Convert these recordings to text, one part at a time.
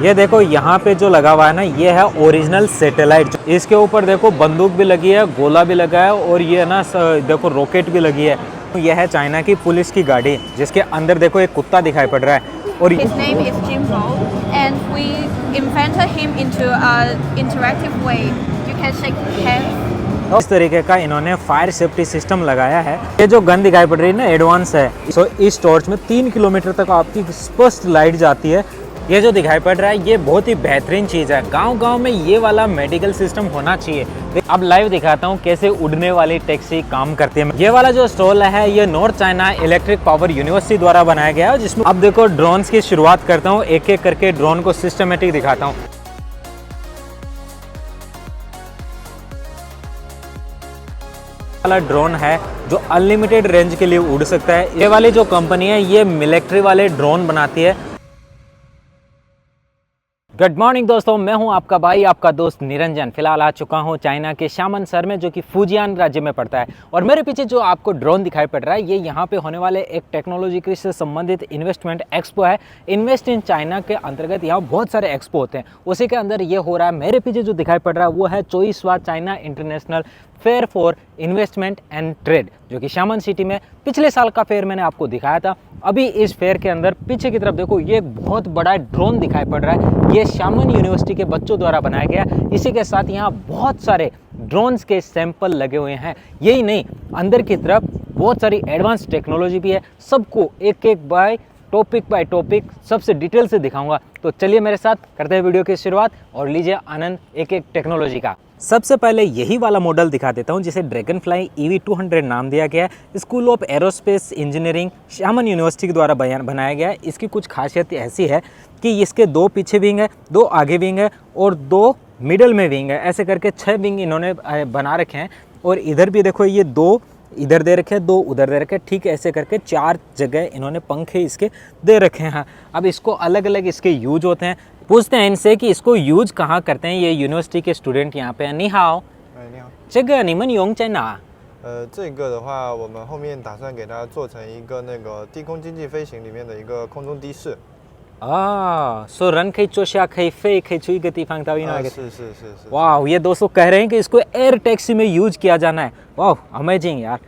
ये देखो यहाँ पे जो लगा हुआ है ना, ये है ओरिजिनल सैटेलाइट। इसके ऊपर देखो बंदूक भी लगी है, गोला भी लगा है और ये ना देखो रॉकेट भी लगी है। यह है चाइना की पुलिस की गाड़ी, जिसके अंदर देखो एक कुत्ता दिखाई पड़ रहा है। और His name is Jim Hou, and we invented him into an interactive way. You can shake hands. इस तरीके का इन्होंने फायर सेफ्टी सिस्टम लगाया है। ये जो गन दिखाई पड़ रही है ना, एडवांस है। सो इस टॉर्च में 3 किलोमीटर तक आपकी स्पष्ट लाइट जाती है। ये जो दिखाई पड़ रहा है ये बहुत ही बेहतरीन चीज़ है। गांव-गांव में ये वाला मेडिकल सिस्टम होना चाहिए। अब लाइव दिखाता हूँ कैसे उड़ने वाली टैक्सी काम करती है। ये वाला जो स्टॉल है ये north China electric power university द्वारा बनाया गया है, जिसमें अब देखो ड्रोन्स की शुरुआत करता हूँ। एक एक करके ड्रोन को सिस्टमेटिक दिखाता हूँ। वाला ड्रोन है जो अनलिमिटेड रेंज के लिए उड़ सकता है। ये वाली जो कंपनी है ये मिलिट्री वाले ड्रोन बनाती है। गुड मॉर्निंग दोस्तों, मैं हूं आपका भाई, आपका दोस्त निरंजन। फिलहाल आ चुका हूं चाइना के शामन शहर में, जो कि फुजियान राज्य में पड़ता है। और मेरे पीछे जो आपको ड्रोन दिखाई पड़ रहा है ये यहां पे होने वाले एक टेक्नोलॉजी से संबंधित इन्वेस्टमेंट एक्सपो है। इन्वेस्ट इन चाइना के अंतर्गत यहाँ बहुत सारे एक्सपो होते हैं, उसी के अंदर ये हो रहा है। मेरे पीछे जो दिखाई पड़ रहा है वो है 24वां China international fair for investment and trade, जो कि शामन सिटी में पिछले साल का फेयर मैंने आपको दिखाया था। अभी इस फेयर के अंदर पीछे की तरफ देखो ये एक बहुत बड़ा ड्रोन दिखाई पड़ रहा है। ये शामन यूनिवर्सिटी के बच्चों द्वारा बनाया गया। इसी के साथ यहाँ बहुत सारे ड्रोन्स के सैंपल लगे हुए हैं। यही नहीं, अंदर की तरफ बहुत सारी एडवांस टेक्नोलॉजी भी है। सबको एक एक बाय टॉपिक सबसे डिटेल से दिखाऊंगा। तो चलिए मेरे साथ करते हैं वीडियो की शुरुआत और लीजिए आनंद एक एक टेक्नोलॉजी का। सबसे पहले यही वाला मॉडल दिखा देता हूँ, जिसे ड्रैगन फ्लाई EV200 नाम दिया गया है। School of aerospace engineering shaman university के द्वारा बनाया गया है। इसकी कुछ खासियत ऐसी है कि इसके 2 पीछे विंग है, 2 आगे विंग है और 2 मिडल में विंग है। ऐसे करके 6 विंग इन्होंने बना रखे हैं। और इधर भी देखो ये 2 इधर दे रखे हैं, 2 उधर दे रखे हैं। ठीक ऐसे करके 4 जगह इन्होंने पंखे इसके दे रखे हैं। अब इसको अलग अलग इसके यूज होते हैं। पूछते हैं इनसे कि इसको यूज कहाँ करते हैं। ये यूनिवर्सिटी के स्टूडेंट यहाँ पे हैं। नी हाओ, 你好，这个你们用在哪？这个的话，我们后面打算给它做成一个那个低空经济飞行里面的一个空中的士。所以人可以坐下，可以飞，可以去一个地方到另外一个。是。वाह, ये दोस्तों कह रहे हैं कि इसको एयर टैक्सी में यूज किया जाना है। वाह, अमेजिंग यार।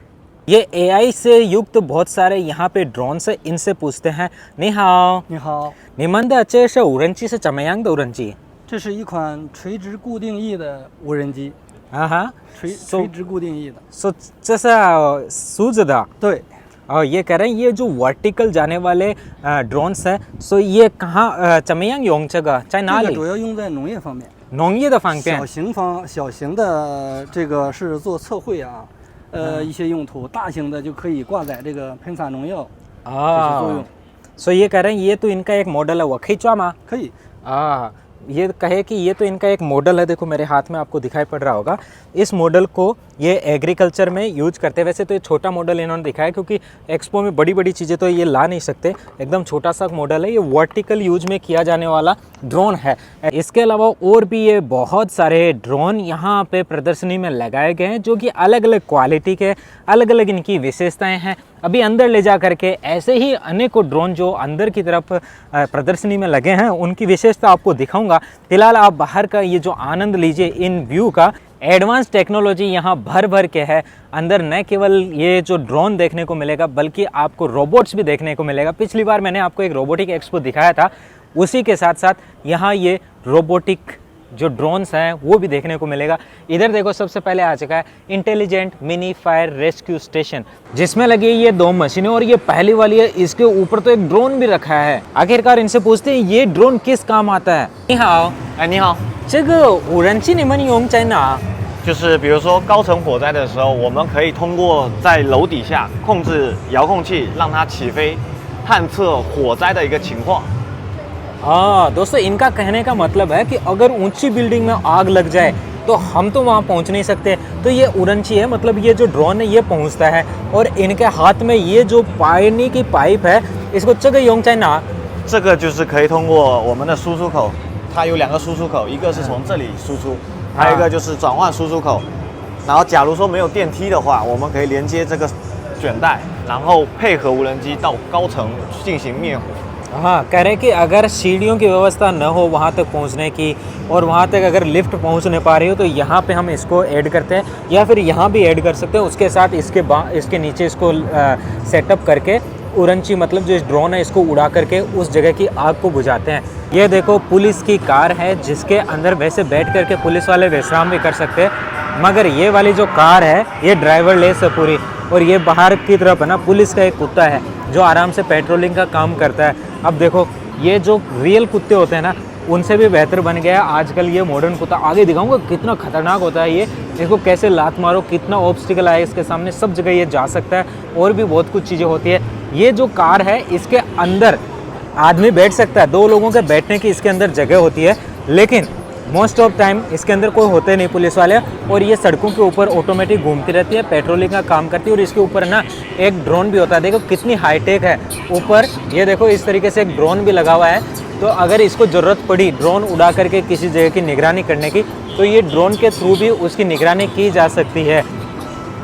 ये AI से युक्त बहुत सारे यहाँ पे ड्रोन है। इनसे पूछते हैं।你好，你好，你们的这是无人机是怎么样的无人机？这是一款垂直固定翼的无人机，垂直固定翼的。这是竖着的。对，और ये कह रहे हैं ये जो वर्टिकल जाने वाले ड्रोन्स हैं, सो ये कहाँ 怎么样用这个在哪里？这个主要用在农业方面。农业的方面。小型的这个是做测绘啊，一些用途。大型的就可以挂载这个喷洒农药这些作用。सो ये कह रहे हैं ये तो इनका एक मॉडल है। वो खींचवा माँ可以。ये कहे कि ये तो इनका एक मॉडल है। देखो मेरे हाथ में आपको दिखाई पड़ रहा होगा। इस मॉडल को ये एग्रीकल्चर में यूज करते हैं। वैसे तो ये छोटा मॉडल इन्होंने दिखाया, क्योंकि एक्सपो में बड़ी बड़ी चीज़ें तो ये ला नहीं सकते। एकदम छोटा सा मॉडल है। ये वर्टिकल यूज में किया जाने वाला ड्रोन है। इसके अलावा और भी ये बहुत सारे ड्रोन यहाँ पे प्रदर्शनी में लगाए गए हैं, जो कि अलग अलग क्वालिटी के, अलग अलग इनकी विशेषताएँ हैं। अभी अंदर ले जा करके ऐसे ही अनेकों ड्रोन जो अंदर की तरफ प्रदर्शनी में लगे हैं उनकी विशेषता आपको दिखाऊंगा। फिलहाल आप बाहर का ये जो आनंद लीजिए इन व्यू का। एडवांस टेक्नोलॉजी यहाँ भर भर के है। अंदर न केवल ये जो ड्रोन देखने को मिलेगा, बल्कि आपको रोबोट्स भी देखने को मिलेगा। पिछली बार मैंने आपको एक रोबोटिक एक्सपो दिखाया था, उसी के साथ साथ यहाँ ये रोबोटिक जो ड्रोन्स हैं वो भी देखने को मिलेगा। इधर देखो सबसे पहले आ चुका है intelligent mini fire rescue station, जिसमें लगी ये 2 मशीनें और ये पहली वाली है। इसके ऊपर तो एक ड्रोन भी रखा है। आखिरकार इनसे पूछते हैं ये ड्रोन किस काम आता है। 你好，你好，这个无人机你们用在哪？就是比如说高层火灾的时候，我们可以通过在楼底下控制遥控器，让它起飞，探测火灾的一个情况。दोस्तों इनका कहने का मतलब है कि अगर ऊंची बिल्डिंग में आग लग जाए तो हम तो वहाँ पहुँच नहीं सकते, तो ये उड़नची है, मतलब ये जो ड्रोन है ये पहुँचता है। और इनके हाथ में ये जो पानी की पाइप है, इसको 这个用在哪？这个就是可以通过我们的输出口，它有2个输出口，一个是从这里输出，还有一个就是转换输出口。然后假如说没有电梯的话，我们可以连接这个卷带，然后配合无人机到高层进行灭火。हाँ, कह रहे हैं कि अगर सीढ़ियों की व्यवस्था न हो वहाँ तक पहुँचने की और वहाँ तक अगर लिफ्ट पहुँच नहीं पा रही हो तो यहाँ पे हम इसको ऐड करते हैं या फिर यहाँ भी ऐड कर सकते हैं। उसके साथ इसके नीचे इसको सेटअप करके उड़नची मतलब जो इस ड्रोन है इसको उड़ा करके उस जगह की आग को बुझाते हैं। ये देखो पुलिस की कार है जिसके अंदर वैसे बैठ करके पुलिस वाले विश्राम भी कर सकते हैं, मगर ये वाली जो कार है ये ड्राइवरलेस है पूरी। और ये बाहर की तरफ है ना पुलिस का एक कुत्ता है जो आराम से पेट्रोलिंग का काम करता है। अब देखो ये जो रियल कुत्ते होते हैं ना उनसे भी बेहतर बन गया आजकल ये मॉडर्न कुत्ता। आगे दिखाऊंगा कितना खतरनाक होता है ये, इसको कैसे लात मारो, कितना ऑब्स्टिकल आए इसके सामने, सब जगह ये जा सकता है और भी बहुत कुछ चीज़ें होती है। ये जो कार है इसके अंदर आदमी बैठ सकता है, 2 लोगों के बैठने की इसके अंदर जगह होती है, लेकिन मोस्ट ऑफ टाइम इसके अंदर कोई होते नहीं पुलिस वाले। और ये सड़कों के ऊपर ऑटोमेटिक घूमती रहती है, पेट्रोलिंग का काम करती है। और इसके ऊपर ना एक ड्रोन भी होता है, देखो कितनी हाईटेक है ऊपर। ये देखो इस तरीके से एक ड्रोन भी लगा हुआ है, तो अगर इसको ज़रूरत पड़ी ड्रोन उड़ा करके किसी जगह की निगरानी करने की तो ये ड्रोन के थ्रू भी उसकी निगरानी की जा सकती है।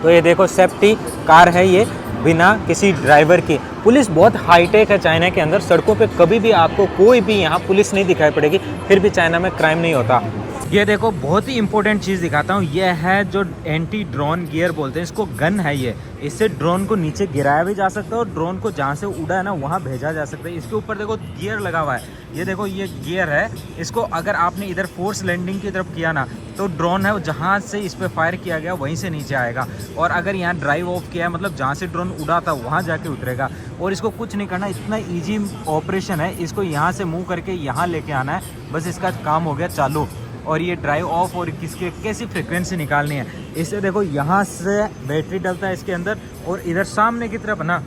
तो ये देखो सेफ्टी कार है ये बिना किसी ड्राइवर की। पुलिस बहुत हाईटेक है चाइना के अंदर, सड़कों पे कभी भी आपको कोई भी यहाँ पुलिस नहीं दिखाई पड़ेगी, फिर भी चाइना में क्राइम नहीं होता। ये देखो बहुत ही इंपॉर्टेंट चीज़ दिखाता हूँ, ये है जो एंटी ड्रोन गियर बोलते हैं इसको, गन है ये। इससे ड्रोन को नीचे गिराया भी जा सकता है और ड्रोन को जहाँ से उड़ा है ना वहाँ भेजा जा सकता है। इसके ऊपर देखो गियर लगा हुआ है, ये देखो ये गियर है। इसको अगर आपने इधर फोर्स लैंडिंग की तरफ किया ना तो ड्रोन है वो जहाँ से इस पर फायर किया गया वहीं से नीचे आएगा। और अगर यहाँ ड्राइव ऑफ किया है मतलब जहाँ से ड्रोन उड़ा था वहाँ जाके उतरेगा। और इसको कुछ नहीं करना, इतना ईजी ऑपरेशन है। इसको यहाँ से मूव करके यहाँ लेके आना है, बस इसका काम हो गया चालू। और ये ड्राइव ऑफ और किसके कैसी फ्रिक्वेंसी निकालनी है, इससे देखो यहाँ से बैटरी डलता है इसके अंदर और इधर सामने की तरफ ना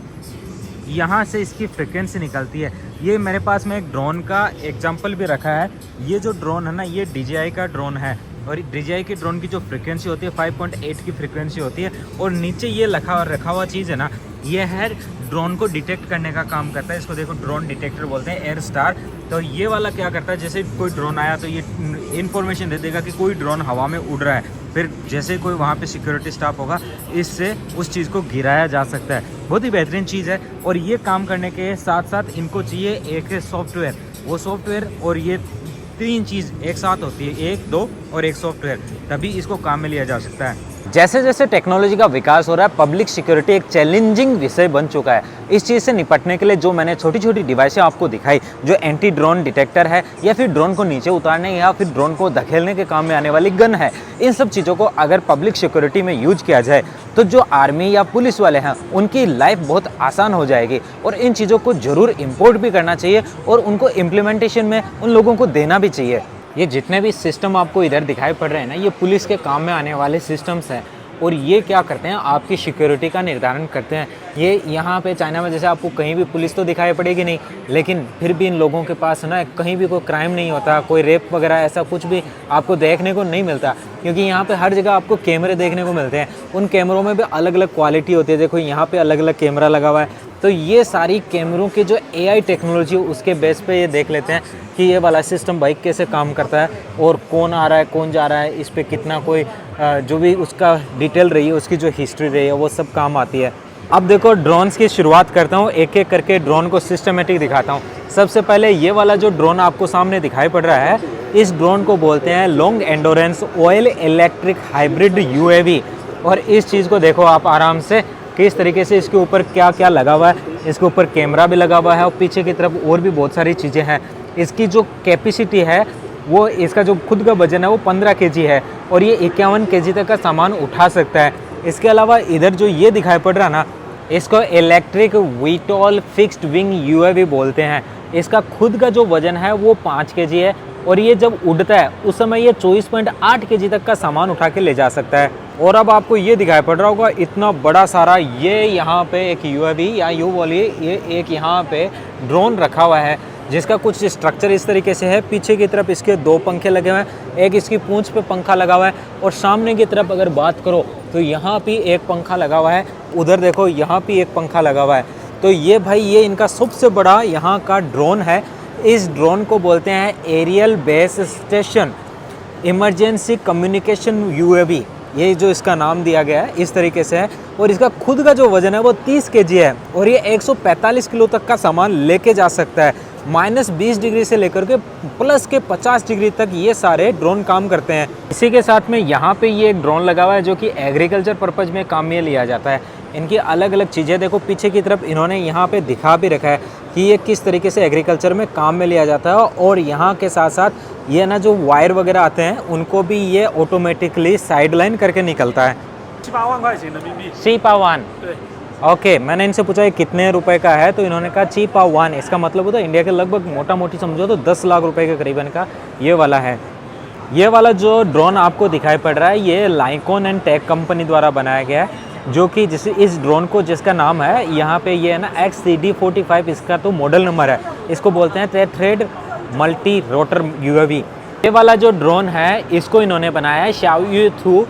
यहाँ से इसकी फ्रिक्वेंसी निकलती है। ये मेरे पास में एक ड्रोन का एग्जांपल भी रखा है। ये जो ड्रोन है ना ये DJI का ड्रोन है और DJI के ड्रोन की जो फ्रिक्वेंसी होती है 5.8 की फ्रिक्वेंसी होती है। और नीचे ये रखा हुआ चीज़ है ना ये है ड्रोन को डिटेक्ट करने का काम करता है। इसको देखो ड्रोन डिटेक्टर बोलते हैं, एयर स्टार। तो ये वाला क्या करता है, जैसे कोई ड्रोन आया तो ये इन्फॉर्मेशन दे देगा कि कोई ड्रोन हवा में उड़ रहा है। फिर जैसे कोई वहाँ पे सिक्योरिटी स्टाफ होगा इससे उस चीज़ को गिराया जा सकता है। बहुत ही बेहतरीन चीज़ है। और ये काम करने के साथ साथ इनको चाहिए एक सॉफ्टवेयर, वो सॉफ्टवेयर और ये 3 चीज़ एक साथ होती है, 1, 2 और एक सॉफ्टवेयर, तभी इसको काम में लिया जा सकता है। जैसे जैसे टेक्नोलॉजी का विकास हो रहा है पब्लिक सिक्योरिटी एक चैलेंजिंग विषय बन चुका है। इस चीज़ से निपटने के लिए जो मैंने छोटी छोटी डिवाइसें आपको दिखाई, जो एंटी ड्रोन डिटेक्टर है या फिर ड्रोन को नीचे उतारने या फिर ड्रोन को धकेलने के काम में आने वाली गन है, इन सब चीज़ों को अगर पब्लिक सिक्योरिटी में यूज किया जाए तो जो आर्मी या पुलिस वाले हैं उनकी लाइफ बहुत आसान हो जाएगी। और इन चीज़ों को ज़रूर इम्पोर्ट भी करना चाहिए और उनको इम्प्लीमेंटेशन में उन लोगों को देना भी चाहिए। ये जितने भी सिस्टम आपको इधर दिखाई पड़ रहे हैं ना ये पुलिस के काम में आने वाले सिस्टम्स हैं। और ये क्या करते हैं, आपकी सिक्योरिटी का निर्धारण करते हैं। ये यहाँ पे चाइना में जैसे आपको कहीं भी पुलिस तो दिखाई पड़ेगी नहीं, लेकिन फिर भी इन लोगों के पास ना कहीं भी कोई क्राइम नहीं होता, कोई रेप वगैरह ऐसा कुछ भी आपको देखने को नहीं मिलता, क्योंकि यहाँ पे हर जगह आपको कैमरे देखने को मिलते हैं। उन कैमरों में भी अलग अलग क्वालिटी होती है। देखो यहाँ पे अलग अलग कैमरा लगा हुआ है, तो ये सारी कैमरों की जो AI टेक्नोलॉजी उसके बेस पे ये देख लेते हैं कि ये वाला सिस्टम बाइक कैसे काम करता है और कौन आ रहा है कौन जा रहा है, इस पर कितना कोई जो भी उसका डिटेल रही है उसकी जो हिस्ट्री रही है वो सब काम आती है। अब देखो ड्रोन्स की शुरुआत करता हूँ, एक एक करके ड्रोन को सिस्टमेटिक दिखाता हूँ। सबसे पहले ये वाला जो ड्रोन आपको सामने दिखाई पड़ रहा है, इस ड्रोन को बोलते हैं long endurance oil electric hybrid UAV। और इस चीज़ को देखो आप आराम से किस तरीके से इसके ऊपर क्या क्या लगा हुआ है। इसके ऊपर कैमरा भी लगा हुआ है और पीछे की तरफ और भी बहुत सारी चीज़ें हैं। इसकी जो कैपेसिटी है वो, इसका जो खुद का वजन है वो 15 kg है और ये 51 kg तक का सामान उठा सकता है। इसके अलावा इधर जो ये दिखाई पड़ रहा है ना, इसको electric VTOL fixed wing UAV बोलते हैं। इसका खुद का जो वजन है वो 5 kg है और ये जब उड़ता है उस समय ये 24.8 kg तक का सामान उठा के ले जा सकता है। और अब आपको ये दिखाई पड़ रहा होगा इतना बड़ा सारा, ये यहाँ पे एक UAV या यूँ बोलिए ये एक यहाँ पे ड्रोन रखा हुआ है जिसका कुछ स्ट्रक्चर इस तरीके से है। पीछे की तरफ इसके 2 पंखे लगे हुए हैं, एक इसकी पूंछ पे पंखा लगा हुआ है और सामने की तरफ अगर बात करो तो यहाँ भी एक पंखा लगा हुआ है, उधर देखो यहाँ भी एक पंखा लगा हुआ है। तो ये भाई ये इनका सबसे बड़ा यहाँ का ड्रोन है। इस ड्रोन को बोलते हैं aerial base station emergency communication UAV, ये जो इसका नाम दिया गया है इस तरीके से है। और इसका खुद का जो वजन है वो 30 kg है और ये 145 किलो तक का सामान लेके जा सकता है। -20 डिग्री से लेकर के प्लस के 50 डिग्री तक ये सारे ड्रोन काम करते हैं। इसी के साथ में यहाँ पे ये एक ड्रोन लगा हुआ है जो कि एग्रीकल्चर पर्पज़ में काम में लिया जाता है। इनकी अलग अलग चीज़ें देखो, पीछे की तरफ इन्होंने यहाँ पे दिखा भी रखा है कि ये किस तरीके से एग्रीकल्चर में काम में लिया जाता है। और यहाँ के साथ साथ ये ना जो वायर वगैरह आते हैं उनको भी ये ऑटोमेटिकली साइड लाइन करके निकलता है। 7-8万块钱人民币。 चीपावान, 对， ओके मैंने इनसे पूछा ये कितने रुपए का है, तो इन्होंने कहा चीपावान, इसका मतलब होता है इंडिया के लगभग मोटा मोटी समझो तो 10 लाख रुपए के करीबन का ये वाला है। ये वाला जो ड्रोन आपको दिखाई पड़ रहा है ये लाइकॉन एंड टेक कंपनी द्वारा बनाया गया है, जो कि इस ड्रोन को जिसका नाम है यहाँ पे ये है ना XCD45, इसका तो मॉडल नंबर है। इसको बोलते हैं थ्रेड मल्टी रोटर UAV। ये वाला जो ड्रोन है इसको इन्होंने बनाया है शाओयुथू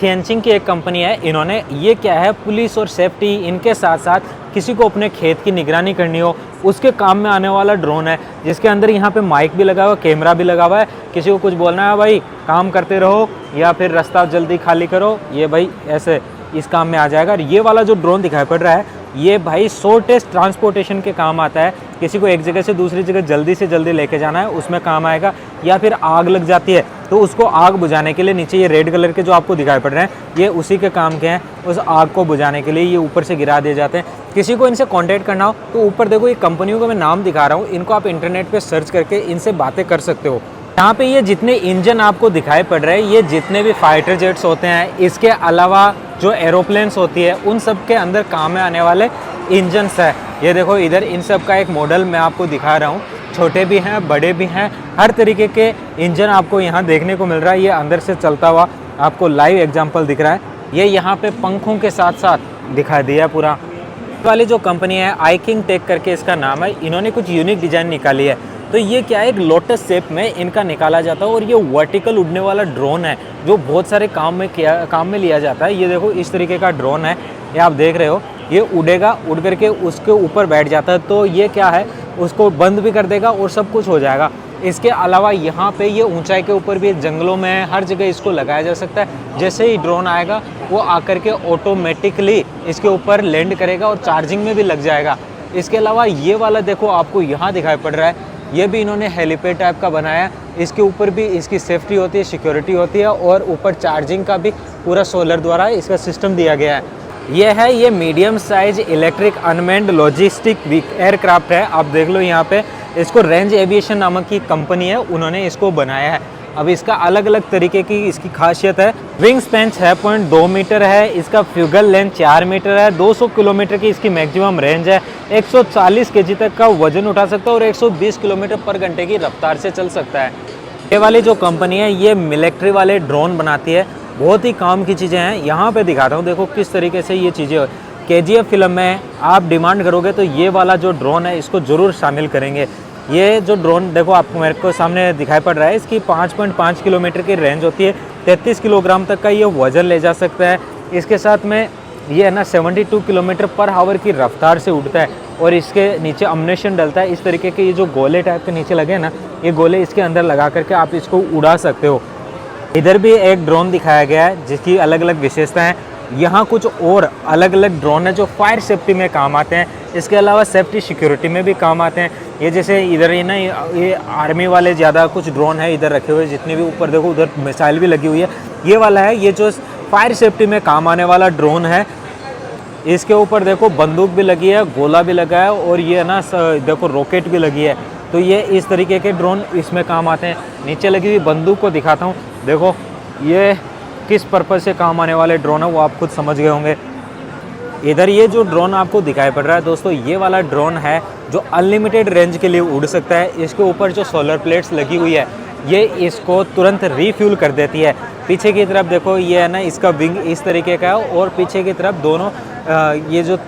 थियनचिंग की एक कंपनी है। इन्होंने ये क्या है, पुलिस और सेफ्टी इनके साथ साथ किसी को अपने खेत की निगरानी करनी हो उसके काम में आने वाला ड्रोन है, जिसके अंदर यहाँ पे माइक भी लगा हुआ है, कैमरा भी लगा हुआ है। किसी को कुछ बोलना है भाई काम करते रहो या फिर रास्ता जल्दी खाली करो, ये भाई ऐसे इस काम में आ जाएगा। और ये वाला जो ड्रोन दिखाई पड़ रहा है ये भाई शॉर्टेस्ट ट्रांसपोर्टेशन के काम आता है। किसी को एक जगह से दूसरी जगह जल्दी से जल्दी लेके जाना है उसमें काम आएगा, या फिर आग लग जाती है तो उसको आग बुझाने के लिए नीचे ये रेड कलर के जो आपको दिखाई पड़ रहे हैं ये उसी के काम के हैं। उस आग को बुझाने के लिए ये ऊपर से गिरा दिए जाते हैं। किसी को इनसे कांटेक्ट करना हो तो ऊपर देखो ये कंपनियों का मैं नाम दिखा रहा हूँ, इनको आप इंटरनेट पे सर्च करके इनसे बातें कर सकते हो। यहाँ पे ये जितने इंजन आपको दिखाई पड़ रहे हैं ये जितने भी फाइटर जेट्स होते हैं, इसके अलावा जो एरोप्लेन्स होती है उन सब के अंदर काम में आने वाले इंजन्स है। ये देखो इधर इन सब का एक मॉडल मैं आपको दिखा रहा हूँ, छोटे भी हैं बड़े भी हैं, हर तरीके के इंजन आपको यहाँ देखने को मिल रहा है। ये अंदर से चलता हुआ आपको लाइव एग्जांपल दिख रहा है। ये यहाँ पे पंखों के साथ साथ दिखा दिया पूरा। वाली जो कंपनी है आईकिंग टेक करके इसका नाम है, इन्होंने कुछ यूनिक डिज़ाइन निकाली है। तो ये क्या है, एक लोटस शेप में इनका निकाला जाता है और ये वर्टिकल उड़ने वाला ड्रोन है जो बहुत सारे काम में लिया जाता है। ये देखो इस तरीके का ड्रोन है, ये आप देख रहे हो, ये उड़ेगा, उड़ करके उसके ऊपर बैठ जाता है तो ये क्या है उसको बंद भी कर देगा और सब कुछ हो जाएगा। इसके अलावा यहाँ पे ये ऊंचाई के ऊपर भी जंगलों में हर जगह इसको लगाया जा सकता है। जैसे ही ड्रोन आएगा वो आकर के ऑटोमेटिकली इसके ऊपर लैंड करेगा और चार्जिंग में भी लग जाएगा। इसके अलावा ये वाला देखो आपको यहाँ दिखाई पड़ रहा है, ये भी इन्होंने हेलीपैड टाइप का बनाया है। इसके ऊपर भी इसकी सेफ्टी होती है, सिक्योरिटी होती है और ऊपर चार्जिंग का भी पूरा सोलर द्वारा इसका सिस्टम दिया गया है। ये medium size electric unmanned logistic aircraft है। आप देख लो यहाँ पे, इसको रेंज एविएशन नामक की कंपनी है, उन्होंने इसको बनाया है। अब इसका अलग अलग तरीके की इसकी खासियत है। विंग स्पैन 6.2 मीटर है, इसका फ्यूगल लेंथ 4 मीटर है, 200 किलोमीटर की इसकी मैक्सिमम रेंज है, 140 केजी तक का वजन उठा सकता है और 120 किलोमीटर पर घंटे की रफ्तार से चल सकता है। ये वाली जो कंपनी है ये मिलिट्री वाले ड्रोन बनाती है, बहुत ही काम की चीज़ें हैं। यहाँ पे दिखाता हूँ, देखो किस तरीके से ये चीज़ें। KGF फिल्म में आप डिमांड करोगे तो ये वाला जो ड्रोन है इसको ज़रूर शामिल करेंगे। ये जो ड्रोन देखो आपको मेरे को सामने दिखाई पड़ रहा है, इसकी 5.5 किलोमीटर की रेंज होती है, 33 किलोग्राम तक का ये वज़न ले जा सकता है। इसके साथ में ये है ना 72 किलोमीटर पर आवर की रफ्तार से उड़ता है और इसके नीचे अम्युनिशन डलता है। इस तरीके के ये जो गोले टाइप के नीचे लगे हैं ना, ये गोले इसके अंदर लगा करके आप इसको उड़ा सकते हो। इधर भी एक ड्रोन दिखाया गया है जिसकी अलग अलग विशेषताएं हैं। यहाँ कुछ और अलग अलग ड्रोन है जो फायर सेफ्टी में काम आते हैं, इसके अलावा सेफ्टी सिक्योरिटी में भी काम आते हैं। ये जैसे इधर ही ना ये आर्मी वाले ज़्यादा कुछ ड्रोन है इधर रखे हुए, जितने भी ऊपर देखो उधर मिसाइल भी लगी हुई है। ये वाला है, ये जो फायर सेफ्टी में काम आने वाला ड्रोन है, इसके ऊपर देखो बंदूक भी लगी है, गोला भी लगा है और ये ना देखो रॉकेट भी लगी है। तो ये इस तरीके के ड्रोन इसमें काम आते हैं। नीचे लगी हुई बंदूक को दिखाता हूँ, देखो ये किस पर्पज़ से काम आने वाले ड्रोन है वो आप खुद समझ गए होंगे। इधर ये जो ड्रोन आपको दिखाई पड़ रहा है दोस्तों, ये वाला ड्रोन है जो अनलिमिटेड रेंज के लिए उड़ सकता है। इसके ऊपर जो सोलर प्लेट्स लगी हुई है ये इसको तुरंत रीफ्यूल कर देती है। पीछे की तरफ देखो ये है ना, इसका विंग इस तरीके का है और पीछे की तरफ दोनों ये जो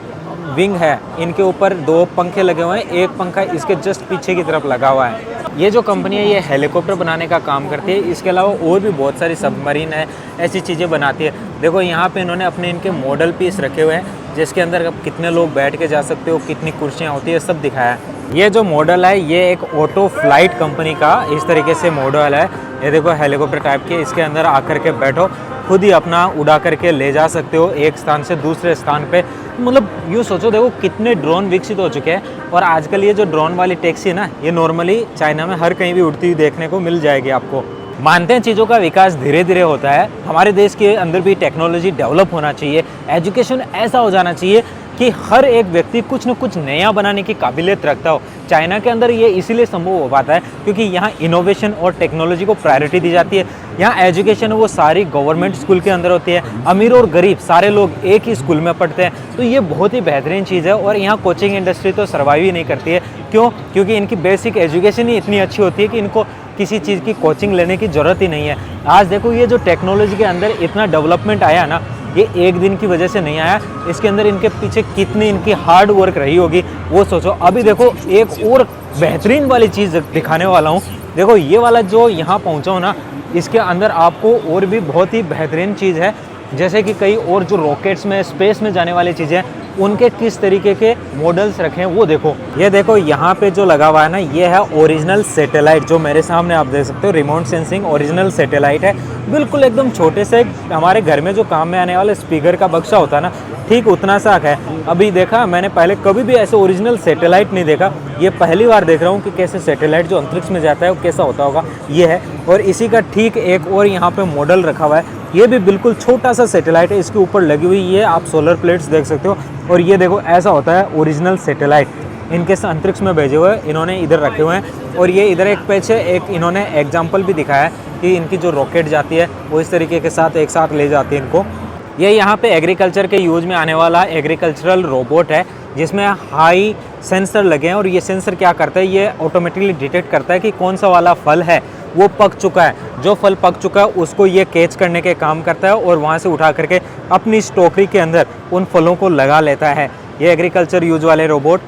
विंग है इनके ऊपर 2 पंखे लगे हुए हैं, एक पंखा इसके जस्ट पीछे की तरफ लगा हुआ है। ये जो कंपनी है ये हेलीकॉप्टर बनाने का काम करती है, इसके अलावा और भी बहुत सारी सबमरीन है, ऐसी चीज़ें बनाती है। देखो यहाँ पे इन्होंने अपने इनके मॉडल पीस रखे हुए हैं। जिसके अंदर आप कितने लोग बैठ के जा सकते हो, कितनी कुर्सियाँ होती है, सब दिखाया है। ये जो मॉडल है ये एक ऑटो फ्लाइट कंपनी का इस तरीके से मॉडल है। ये देखो हेलीकॉप्टर टाइप के, इसके अंदर आकर के बैठो, खुद ही अपना उड़ा करके ले जा सकते हो एक स्थान से दूसरे स्थान पे। मतलब यूँ सोचो, देखो कितने ड्रोन विकसित हो चुके हैं। और आजकल ये जो ड्रोन वाली टैक्सी है ना, ये नॉर्मली चाइना में हर कहीं भी उड़ती हुई देखने को मिल जाएगी आपको। मानते हैं चीज़ों का विकास धीरे धीरे होता है, हमारे देश के अंदर भी टेक्नोलॉजी डेवलप होना चाहिए, एजुकेशन ऐसा हो जाना चाहिए कि हर एक व्यक्ति कुछ न कुछ नया बनाने की काबिलियत रखता हो। चाइना के अंदर ये इसीलिए संभव हो पाता है क्योंकि यहाँ इनोवेशन और टेक्नोलॉजी को प्रायोरिटी दी जाती है। यहाँ एजुकेशन वो सारी गवर्नमेंट स्कूल के अंदर होती है, अमीर और गरीब सारे लोग एक ही स्कूल में पढ़ते हैं, तो ये बहुत ही बेहतरीन चीज़ है। और यहाँ कोचिंग इंडस्ट्री तो सर्वाइव ही नहीं करती है, क्यों? क्योंकि इनकी बेसिक एजुकेशन ही इतनी अच्छी होती है कि इनको किसी चीज़ की कोचिंग लेने की ज़रूरत ही नहीं है। आज देखो ये जो टेक्नोलॉजी के अंदर इतना डेवलपमेंट आया ना, ये एक दिन की वजह से नहीं आया, इसके अंदर इनके पीछे कितनी इनकी हार्ड वर्क रही होगी वो सोचो। अभी देखो एक और बेहतरीन वाली चीज़ दिखाने वाला हूँ। देखो ये वाला जो यहाँ पहुँचा हूँ ना, इसके अंदर आपको और भी बहुत ही बेहतरीन चीज़ है, जैसे कि कई और जो रॉकेट्स में स्पेस में जाने वाली चीज़ें उनके किस तरीके के मॉडल्स रखे हैं वो देखो। ये देखो यहाँ पे जो लगा हुआ है ना, ये है ओरिजिनल सैटेलाइट, जो मेरे सामने आप देख सकते हो, रिमोट सेंसिंग ओरिजिनल सैटेलाइट है। बिल्कुल एकदम छोटे से हमारे घर में जो काम में आने वाले स्पीकर का बक्सा होता है ना, ठीक उतना सा है। अभी देखा मैंने, पहले कभी भी ऐसे ओरिजिनल सैटेलाइट नहीं देखा, ये पहली बार देख रहा हूँ कि कैसे सैटेलाइट जो अंतरिक्ष में जाता है वो कैसा होता होगा। ये है, और इसी का ठीक एक और यहाँ पे मॉडल रखा हुआ है। ये भी बिल्कुल छोटा सा सैटेलाइट है, इसके ऊपर लगी हुई ये आप सोलर प्लेट्स देख सकते हो। और ये देखो ऐसा होता है ओरिजिनल सैटेलाइट, इनके अंतरिक्ष में भेजे हुए इन्होंने इधर रखे हुए हैं। और ये इधर एक पीछे एक इन्होंने एग्जाम्पल भी दिखाया है कि इनकी जो रॉकेट जाती है वो इस तरीके के साथ एक साथ ले जाती है इनको। ये यहाँ पे एग्रीकल्चर के यूज में आने वाला एग्रीकल्चरल रोबोट है, जिसमें हाई सेंसर लगे हैं। और ये सेंसर क्या करता है, ये ऑटोमेटिकली डिटेक्ट करता है कि कौन सा वाला फल है वो पक चुका है। जो फल पक चुका है उसको ये कैच करने के काम करता है और वहाँ से उठा करके अपनी स्टोकरी के अंदर उन फलों को लगा लेता है। ये एग्रीकल्चर यूज वाले रोबोट,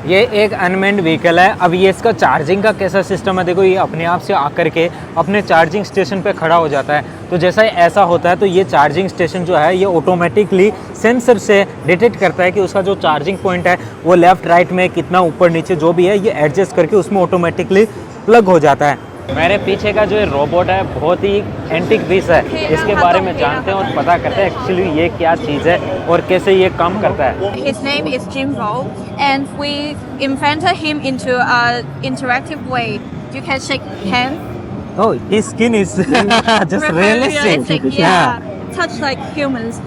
ये एक अनमेन्ड व्हीकल है। अब ये इसका चार्जिंग का कैसा सिस्टम है, देखो ये अपने आप से आकर के अपने चार्जिंग स्टेशन पे खड़ा हो जाता है। तो जैसा ऐसा होता है तो ये चार्जिंग स्टेशन जो है ये ऑटोमेटिकली सेंसर से डिटेक्ट करता है कि उसका जो चार्जिंग पॉइंट है वो लेफ्ट राइट में कितना ऊपर नीचे जो भी है ये एडजस्ट करके उसमें ऑटोमेटिकली प्लग हो जाता है। मेरे पीछे का जो रोबोट है बहुत ही एंटिक पीस है, इसके बारे में जानते हैं और पता करते हैं एक्चुअली ये क्या चीज़ है और कैसे ये काम करता है। His name is Jimbo, and we invented him into an interactive way. You can shake hands. Oh, his skin is just realistic. Yeah, touch like humans.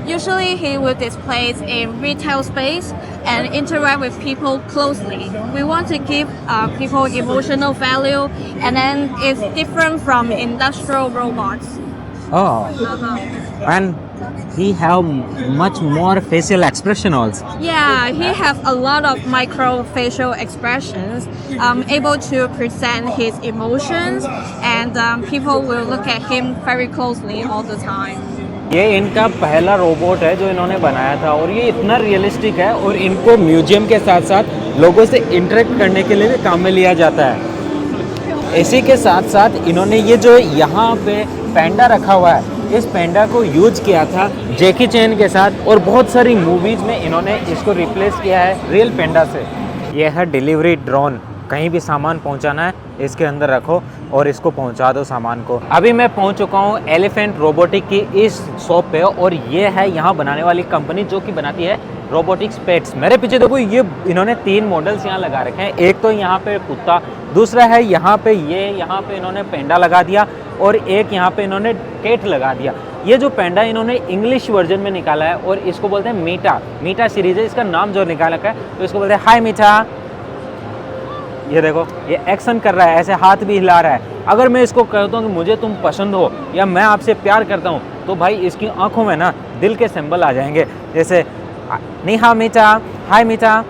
Usually he will display in retail space and interact with people closely. We want to give people emotional value, and then it's different from industrial robots. Oh, and he have much more facial expression also. Yeah, he have a lot of micro facial expressions, able to present his emotions, and people will look at him very closely all the time. ये इनका पहला robot है जो इन्होंने बनाया था और ये इतना रियलिस्टिक है और इनको म्यूजियम के साथ साथ लोगों से इंटरेक्ट करने के लिए भी काम में लिया जाता है। इसी के साथ साथ इन्होंने ये जो यहाँ पे पैंडा रखा हुआ है, इस पैंडा को यूज किया था जैकी चैन के साथ और बहुत सारी मूवीज़ में इन्होंने इसको रिप्लेस किया है रियल पैंडा से। यह है डिलीवरी ड्रोन, कहीं भी सामान पहुंचाना है इसके अंदर रखो और इसको पहुंचा दो सामान को। अभी मैं पहुंच चुका हूं एलिफेंट रोबोटिक की इस शॉप पे और ये है यहाँ बनाने वाली कंपनी जो कि बनाती है रोबोटिक्स पेट्स। मेरे पीछे देखो ये इन्होंने 3 मॉडल्स यहाँ लगा रखे हैं। एक तो यहाँ पे कुत्ता, दूसरा है यहाँ पे यहाँ पे इन्होंने पेंडा लगा दिया और एक यहाँ पे इन्होंने कैट लगा दिया। ये जो पेंडा इन्होंने इंग्लिश वर्जन में निकाला है और इसको बोलते हैं मीटा। मीटा सीरीज है इसका नाम जो निकाला है, तो इसको बोलते हैं हाय मीठा। ये देखो ये एक्शन कर रहा है, ऐसे हाथ भी हिला रहा है। अगर मैं इसको कहता हूँ कि मुझे तुम पसंद हो या मैं आपसे प्यार करता हूँ, तो भाई इसकी आंखों में ना दिल के सिंबल आ जाएंगे, जैसे निहा मीठा, हाय मीठा,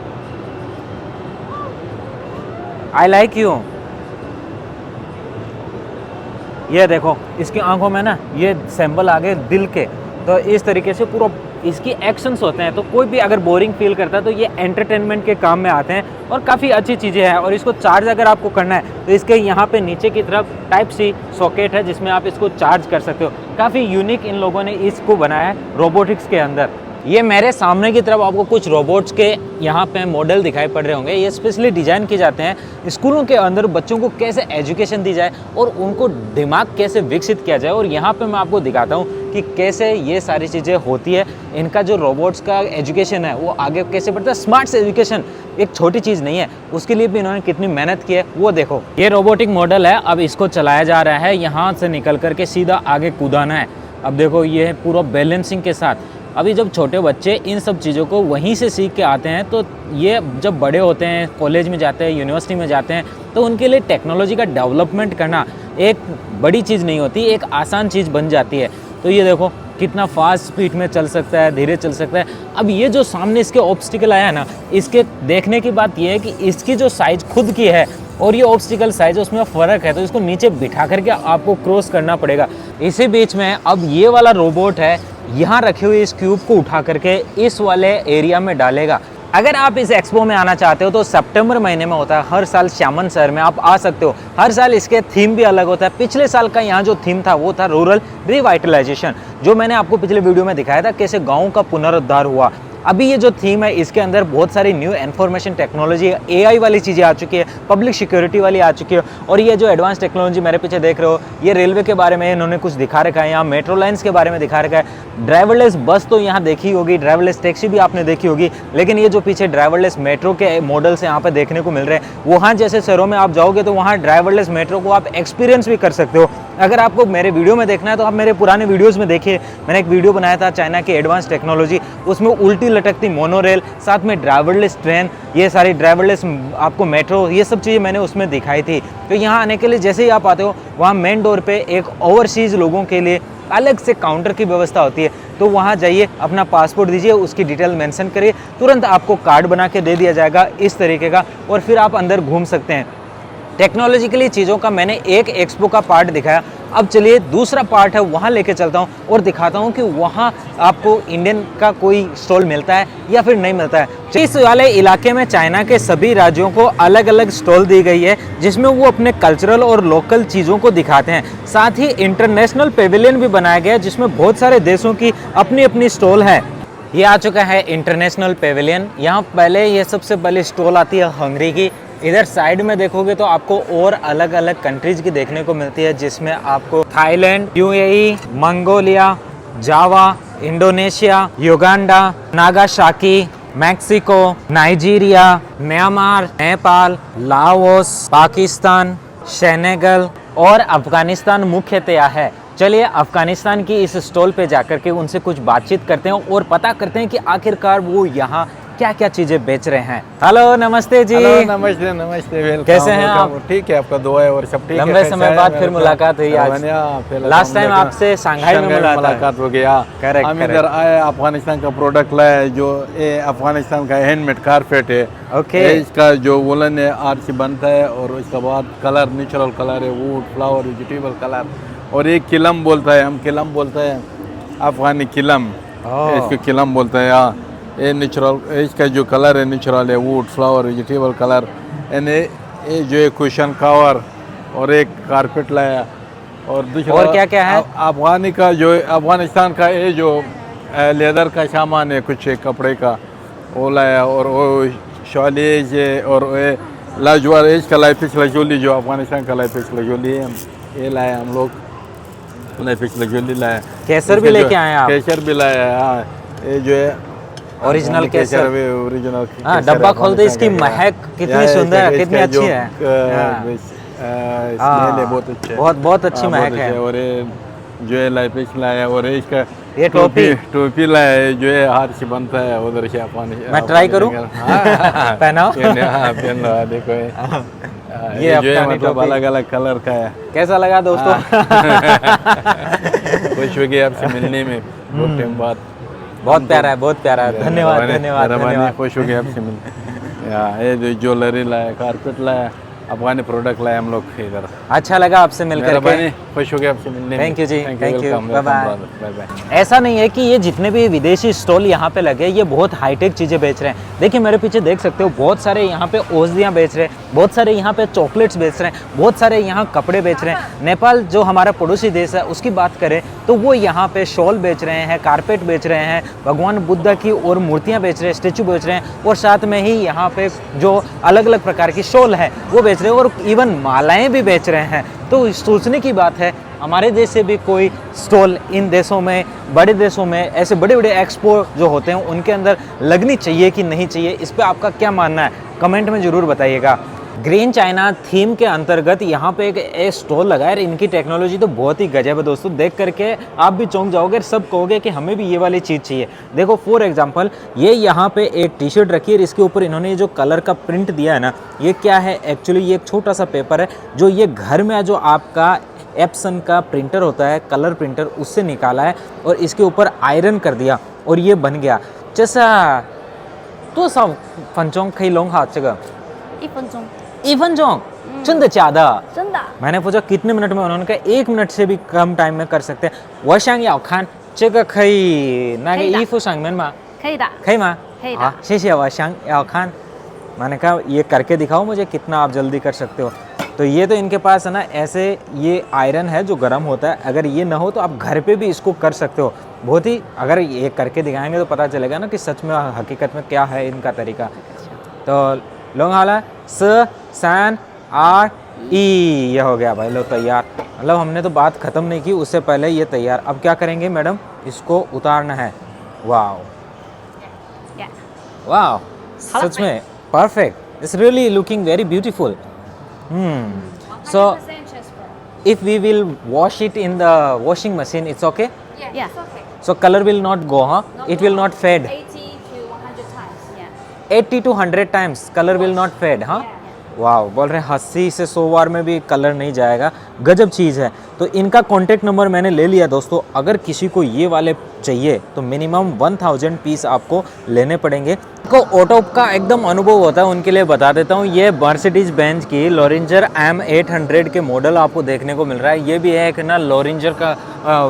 आई लाइक यू। ये देखो इसकी आंखों में ना ये सिंबल आ गए दिल के। तो इस तरीके से पूरा इसकी एक्शंस होते हैं। तो कोई भी अगर बोरिंग फील करता है तो ये एंटरटेनमेंट के काम में आते हैं और काफ़ी अच्छी चीज़ें हैं। और इसको चार्ज अगर आपको करना है तो इसके यहाँ पे नीचे की तरफ टाइप सी सॉकेट है जिसमें आप इसको चार्ज कर सकते हो। काफ़ी यूनिक इन लोगों ने इसको बनाया है रोबोटिक्स के अंदर। ये मेरे सामने की तरफ आपको कुछ रोबोट्स के यहाँ पे मॉडल दिखाई पड़ रहे होंगे। ये स्पेशली डिज़ाइन किए जाते हैं स्कूलों के अंदर बच्चों को कैसे एजुकेशन दी जाए और उनको दिमाग कैसे विकसित किया जाए। और यहाँ पे मैं आपको दिखाता हूँ कि कैसे ये सारी चीज़ें होती है। इनका जो रोबोट्स का एजुकेशन है वो आगे कैसे बढ़ता है। स्मार्ट एजुकेशन एक छोटी चीज़ नहीं है, उसके लिए भी इन्होंने कितनी मेहनत की है वो देखो। ये रोबोटिक मॉडल है, अब इसको चलाया जा रहा है। यहाँ से निकल करके सीधा आगे कूदाना है। अब देखो ये पूरा बैलेंसिंग के साथ। अभी जब छोटे बच्चे इन सब चीज़ों को वहीं से सीख के आते हैं तो ये जब बड़े होते हैं, कॉलेज में जाते हैं, यूनिवर्सिटी में जाते हैं, तो उनके लिए टेक्नोलॉजी का डेवलपमेंट करना एक बड़ी चीज़ नहीं होती, एक आसान चीज़ बन जाती है। तो ये देखो कितना फास्ट स्पीड में चल सकता है, धीरे चल सकता है। अब ये जो सामने इसके ऑब्स्टिकल आया है ना, इसके देखने की बात ये है कि इसकी जो साइज़ खुद की है और ये ऑब्स्टिकल साइज उसमें फ़र्क है, तो इसको नीचे बिठा करके आपको क्रॉस करना पड़ेगा। इसी बीच में अब ये वाला रोबोट है, यहाँ रखे हुए इस क्यूब को उठा करके इस वाले एरिया में डालेगा। अगर आप इस एक्सपो में आना चाहते हो तो सितंबर महीने में होता है हर साल श्यामन शहर में, आप आ सकते हो। हर साल इसके थीम भी अलग होता है। पिछले साल का यहाँ जो थीम था वो था रूरल रिवाइटलाइजेशन, जो मैंने आपको पिछले वीडियो में दिखाया था कैसे गाँव का पुनरुद्धार हुआ। अभी ये जो थीम है इसके अंदर बहुत सारी न्यू इन्फॉर्मेशन टेक्नोलॉजी, AI वाली चीज़ें आ चुकी है, पब्लिक सिक्योरिटी वाली आ चुकी है। और ये जो एडवांस टेक्नोलॉजी मेरे पीछे देख रहे हो, ये रेलवे के बारे में इन्होंने कुछ दिखा रखा है। यहाँ मेट्रो लाइन्स के बारे में दिखा रखा है। ड्राइवरलेस बस तो यहाँ देखी होगी, ड्राइवरलेस टैक्सी भी आपने देखी होगी, लेकिन ये जो पीछे ड्राइवरलेस मेट्रो के मॉडल्स यहाँ पर देखने को मिल रहे हैं, वहाँ जैसे शहरों में आप जाओगे तो वहाँ ड्राइवरलेस मेट्रो को आप एक्सपीरियंस भी कर सकते हो। अगर आपको मेरे वीडियो में देखना है तो आप मेरे पुराने वीडियोस में देखिए। मैंने एक वीडियो बनाया था चाइना की एडवांस टेक्नोलॉजी, उसमें उल्टी लटकती मोनोरेल, साथ में ड्राइवरलेस ट्रेन, ये सारी ड्राइवरलेस आपको मेट्रो, ये सब चीज़ें मैंने उसमें दिखाई थी। तो यहाँ आने के लिए जैसे ही आप आते हो, वहाँ मेन डोर पे एक ओवरसीज़ लोगों के लिए अलग से काउंटर की व्यवस्था होती है। तो वहाँ जाइए, अपना पासपोर्ट दीजिए, उसकी डिटेल मेंशन करिए, तुरंत आपको कार्ड बना के दे दिया जाएगा इस तरीके का, और फिर आप अंदर घूम सकते हैं। टेक्नोलॉजिकली चीज़ों का मैंने एक एक्सपो का पार्ट दिखाया। अब चलिए दूसरा पार्ट है, वहाँ लेके चलता हूँ और दिखाता हूँ कि वहाँ आपको इंडियन का कोई स्टॉल मिलता है या फिर नहीं मिलता है। इस वाले इलाके में चाइना के सभी राज्यों को अलग अलग स्टॉल दी गई है, जिसमें वो अपने कल्चरल और लोकल चीज़ों को दिखाते हैं। साथ ही इंटरनेशनल पेविलियन भी बनाया गया है, जिसमें बहुत सारे देशों की अपनी अपनी स्टॉल है। ये आ चुका है इंटरनेशनल पेविलियन। यहाँ पहले ये सबसे पहले स्टॉल आती है हंगरी की। इधर साइड में देखोगे तो आपको और अलग अलग कंट्रीज की देखने को मिलती है, जिसमें आपको Thailand, UAE, Mongolia, Java, Indonesia, Uganda, Nagasaki, Mexico, Nigeria, Myanmar, Nepal, Laos, Pakistan, Senegal और अफगानिस्तान मुख्यतया है। चलिए अफगानिस्तान की इस स्टॉल पे जाकर के उनसे कुछ बातचीत करते हैं और पता करते हैं कि आखिरकार वो यहाँ क्या क्या चीजें बेच रहे हैं। हेलो, नमस्ते जी। हेलो, नमस्ते नमस्ते, वेलकम। कैसे हैं आप? ठीक है, आपका दुआ है और सब ठीक है। लंबे समय बाद फिर मुलाकात हुई आज। लास्ट टाइम आपसे शंघाई में मुलाकात हो गया। हम इधर आए, अफगानिस्तान का प्रोडक्ट लाए, जो ये अफगानिस्तान का हैंडमेड कारपेट है। ओके। इसका जो वुलन है आर्ट से बनता है, और उसके बाद कलर नेचुरल कलर है, वुड, फ्लावर, वेजिटेबल कलर। और एक किलम बोलता है, हम किलम बोलते हैं, अफगानी किलम, इसको किलम बोलते हैं। ये नेचुरल, इसका जो कलर है नेचुरल है, वुड, फ्लावर, वेजिटेबल कलर। ये जो है कुशन कवर और एक कारपेट लाया। और दूसरा और क्या क्या है? अफगानी का जो अफगानिस्तान का ये जो लेदर का सामान है, कुछ कपड़े का, वो लाया। और वो शॉलेज है, और लाजवार इसका लाइफिस लजोली, जो अफगानिस्तान का लाइफिस लजोली है, ये लाया हम लोग। लाइफिस लजोली लाया। केसर भी लेके आए आप? केसर भी लाया। हाँ, ये जो है ओरिजिनल केसर। ओरिजिनल। हाँ, डब्बा खोलते इसकी महक कितनी सुंदर है, कितनी अच्छी है। बहुत अच्छा, बहुत अच्छी महक है। और ये जो है लाइफिस लाया, और इसका ये टोपी लाया है, जो है हाथ से बनता है उधर से। मैं ट्राई करूं? पहनाओ। हाँ, पहन लो, देखो ये जो है मतलब अलग अलग कलर का है। कैसा लगा दोस्तों? खुश हो गए आपसे मिलने में बहुत टाइम बाद। बहुत प्यारा है, बहुत प्यारा है। धन्यवाद, धन्यवाद, धन्यवाद। खुश हो गए आपसे मिलने। ये जो ज्वेलरी लाया, कारपेट लाया, अफगानी प्रोडक्ट लाए हम लोग इधर। अच्छा लगा आपसे मिलकर के। मेहरबानी, खुश हो गया आपसे मिलने में। Thank you ji, thank you, welcome, bye bye. Bye bye. ऐसा नहीं है कि ये जितने भी विदेशी स्टॉल यहाँ पे लगे ये बहुत हाईटेक चीज़ें बेच रहे हैं। देखिए मेरे पीछे देख सकते हो बहुत सारे यहाँ पे औषधियाँ बेच रहे हैं, बहुत सारे यहाँ पे चॉकलेट्स बेच रहे हैं, बहुत सारे यहाँ कपड़े बेच रहे हैं। नेपाल जो हमारा पड़ोसी देश है उसकी बात करें तो वो यहाँ पे शॉल बेच रहे हैं, कारपेट बेच रहे हैं, भगवान बुद्धा की और मूर्तियाँ बेच रहे हैं, स्टेचू बेच रहे हैं, और साथ में ही यहाँ पे जो अलग अलग प्रकार की शॉल है वो बेच रहे हैं, और इवन मालाएँ भी बेच रहे हैं। तो सोचने की बात है हमारे देश से भी कोई स्टॉल इन देशों में, बड़े देशों में ऐसे बड़े बड़े एक्सपो जो होते हैं उनके अंदर लगनी चाहिए कि नहीं चाहिए, इस पे आपका क्या मानना है कमेंट में ज़रूर बताइएगा। ग्रीन चाइना थीम के अंतर्गत यहाँ पे एक स्टॉल लगा है, इनकी टेक्नोलॉजी तो बहुत ही गजब है दोस्तों, देख करके आप भी चौंक जाओगे, सब कहोगे कि हमें भी ये वाली चीज़ चाहिए। देखो फॉर एग्जांपल ये यहाँ पे एक टी शर्ट रखी है, इसके ऊपर इन्होंने जो कलर का प्रिंट दिया है ना, ये क्या है एक्चुअली ये एक छोटा सा पेपर है जो ये घर में जो आपका एप्सन का प्रिंटर होता है, कलर प्रिंटर, उससे निकाला है और इसके ऊपर आयरन कर दिया और ये बन गया। जैसा तो सब फंचोंग खई लोंग हाथ से 1分钟， इवन जोंग चंद चादा 真的。 मैंने पूछा कितने मिनट में, उन्होंने कहा 1 मिनट से भी कम टाइम में कर सकते हैं। वो शांग याओ खान चेक खई ना के ई फु शांग में मा 可以的， खई मा 可以的。 हाँ शेषे वो शांग याओ खान। मैंने कहा ये करके दिखाओ मुझे कितना आप जल्दी कर सकते हो। तो ये तो इनके पास है ना ऐसे ये आयरन है जो गर्म होता है, अगर ये ना हो तो आप घर पे भी इसको कर सकते हो। बहुत ही अगर ये करके दिखाएंगे तो पता चलेगा ना कि सच में हकीकत में क्या है इनका तरीका। तो लोग हाला स सान आर ई ये हो गया भाई, लो तैयार। मतलब हमने तो बात ख़त्म नहीं की उससे पहले ये तैयार। अब क्या करेंगे मैडम, इसको उतारना है। वाह Yeah. वाह सच में perfect, it's really looking very beautiful. So if we will wash it in the washing machine, it's okay? Yeah. So color will not go, huh? It will not fade. 80 to 100 times. Yeah. 80 to 100 times color will not fade, हाँ? वाह, बोल रहे हैं 80 से 100 बार में भी colour नहीं जाएगा, गजब चीज़ है। तो इनका कॉन्टेक्ट नंबर मैंने ले लिया दोस्तों, अगर किसी को ये वाले चाहिए तो मिनिमम 1000 पीस आपको लेने पड़ेंगे। को ऑटो का एकदम अनुभव होता है उनके लिए बता देता हूँ, ये मर्सिडीज बेंज की लॉरेंजर M800 के मॉडल आपको देखने को मिल रहा है। ये भी है एक ना लॉरेंजर का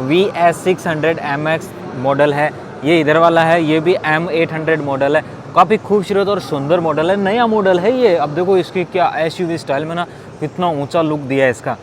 VS600 MX मॉडल है, ये इधर वाला है, ये भी M800 मॉडल है। काफ़ी खूबसूरत और सुंदर मॉडल है, नया मॉडल है ये। अब देखो इसकी क्या SUV स्टाइल में ना कितना ऊंचा लुक दिया है इसका।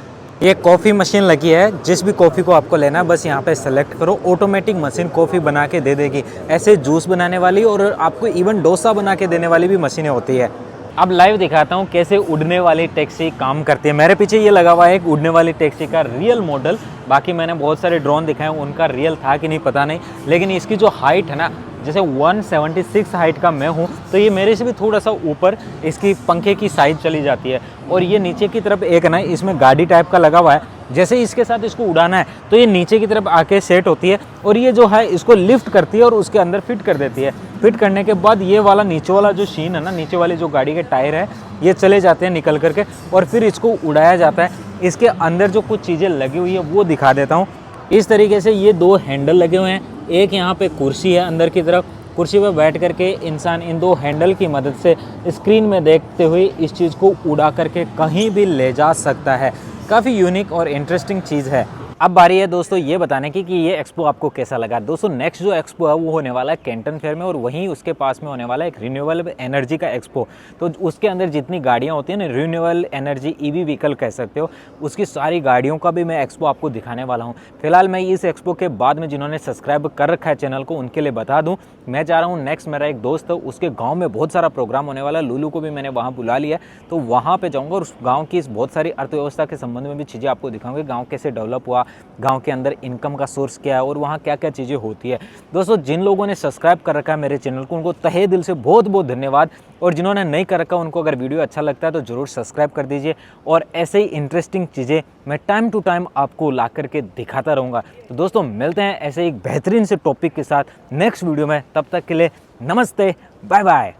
ये कॉफ़ी मशीन लगी है, जिस भी कॉफ़ी को आपको लेना है बस यहाँ पे सेलेक्ट करो, ऑटोमेटिक मशीन कॉफ़ी बना के दे देगी। ऐसे जूस बनाने वाली और आपको इवन डोसा बना के देने वाली भी मशीनें होती है। अब लाइव दिखाता हूँ कैसे उड़ने वाली टैक्सी काम करती है। मेरे पीछे ये लगा हुआ है एक उड़ने वाली टैक्सी का रियल मॉडल। बाकी मैंने बहुत सारे ड्रोन दिखाए, उनका रियल था कि नहीं पता नहीं, लेकिन इसकी जो हाइट है ना, जैसे 176 हाइट का मैं हूँ तो ये मेरे से भी थोड़ा सा ऊपर इसकी पंखे की साइज चली जाती है। और ये नीचे की तरफ एक ना इसमें गाड़ी टाइप का लगा हुआ है, जैसे इसके साथ इसको उड़ाना है तो ये नीचे की तरफ आके सेट होती है और ये जो है इसको लिफ्ट करती है और उसके अंदर फिट कर देती है। फिट करने के बाद ये वाला नीचे वाला जो शीन है ना, नीचे वाली जो गाड़ी के टायर है, ये चले जाते हैं निकल करके और फिर इसको उड़ाया जाता है। इसके अंदर जो कुछ चीज़ें लगी हुई है वो दिखा देता हूँ। इस तरीके से ये 2 हैंडल लगे हुए हैं, एक यहाँ पे कुर्सी है अंदर की तरफ, कुर्सी पर बैठ करके इंसान इन 2 हैंडल की मदद से स्क्रीन में देखते हुए इस चीज़ को उड़ा करके कहीं भी ले जा सकता है। काफ़ी यूनिक और इंटरेस्टिंग चीज़ है। अब बारी है दोस्तों ये बताने की कि ये एक्सपो आपको कैसा लगा। दोस्तों नेक्स्ट जो एक्सपो है वो होने वाला है कैंटन फेयर में, और वहीं उसके पास में होने वाला है एक रिन्यूएबल एनर्जी का एक्सपो। तो उसके अंदर जितनी गाड़ियाँ होती हैं ना, रिन्यूएबल एनर्जी EV व्हीकल कह सकते हो, उसकी सारी गाड़ियों का भी मैं एक्सपो आपको दिखाने वाला हूँ। फिलहाल मैं इस एक्सपो के बाद में जिन्होंने सब्सक्राइब कर रखा है चैनल को, उनके लिए बता दूँ, मैं जा रहा हूँ नेक्स्ट, मेरा एक दोस्त है उसके गाँव में बहुत सारा प्रोग्राम होने वाला है, लुलू को भी मैंने वहाँ बुला लिया, तो वहाँ पर जाऊँगा और उस गाँव की बहुत सारी अर्थव्यवस्था के संबंध में भी चीज़ें आपको दिखाऊंगे। गाँव कैसे डेवलप हुआ, गाँव के अंदर इनकम का सोर्स क्या है और वहाँ क्या क्या चीज़ें होती है। दोस्तों जिन लोगों ने सब्सक्राइब कर रखा है मेरे चैनल को, उनको तहे दिल से बहुत बहुत धन्यवाद, और जिन्होंने नहीं कर रखा उनको अगर वीडियो अच्छा लगता है तो ज़रूर सब्सक्राइब कर दीजिए। और ऐसे ही इंटरेस्टिंग चीज़ें मैं टाइम टू टाइम आपको ला करके दिखाता रहूँगा। तो दोस्तों मिलते हैं ऐसे एक बेहतरीन से टॉपिक के साथ नेक्स्ट वीडियो में, तब तक के लिए नमस्ते, बाय बाय।